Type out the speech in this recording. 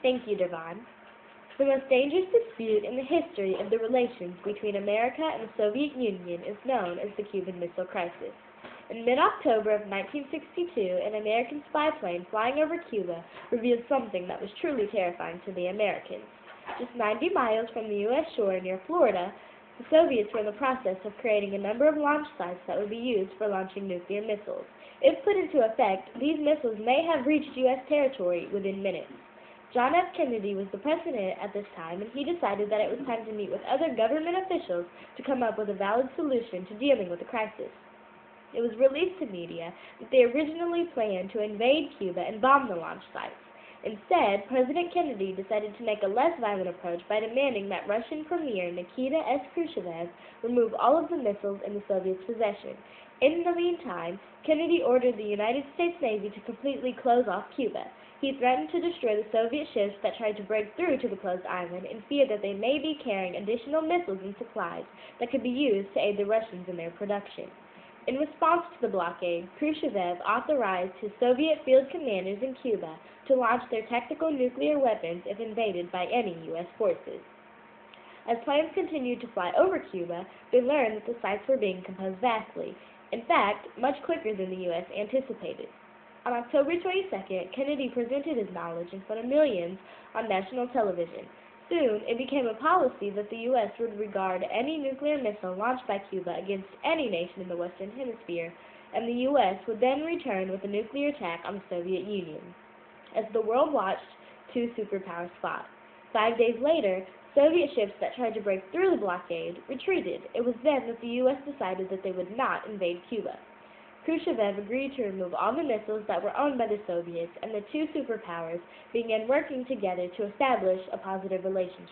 Thank you, Devon. The most dangerous dispute in the history of the relations between America and the Soviet Union is known as the Cuban Missile Crisis. In mid-October of 1962, an American spy plane flying over Cuba revealed something that was truly terrifying to the Americans. Just 90 miles from the U.S. shore near Florida, the Soviets were in the process of creating a number of launch sites that would be used for launching nuclear missiles. If put into effect, these missiles may have reached U.S. territory within minutes. John F. Kennedy was the president at this time, and he decided that it was time to meet with other government officials to come up with a valid solution to dealing with the crisis. It was released to media that they originally planned to invade Cuba and bomb the launch sites. Instead, President Kennedy decided to make a less violent approach by demanding that Russian Premier Nikita S. Khrushchev remove all of the missiles in the Soviets' possession. In the meantime, Kennedy ordered the United States Navy to completely close off Cuba. He threatened to destroy the Soviet ships that tried to break through to the closed island in fear that they may be carrying additional missiles and supplies that could be used to aid the Russians in their production. In response to the blockade, Khrushchev authorized his Soviet field commanders in Cuba to launch their tactical nuclear weapons if invaded by any U.S. forces. As planes continued to fly over Cuba, they learned that the sites were being composed vastly, in fact, much quicker than the U.S. anticipated. On October 22nd, Kennedy presented his knowledge in front of millions on national television. Soon, it became a policy that the U.S. would regard any nuclear missile launched by Cuba against any nation in the Western Hemisphere, and the U.S. would then return with a nuclear attack on the Soviet Union. As the world watched, two superpowers fought. 5 days later, Soviet ships that tried to break through the blockade retreated. It was then that the U.S. decided that they would not invade Cuba. Khrushchev agreed to remove all the missiles that were owned by the Soviets, and the two superpowers began working together to establish a positive relationship.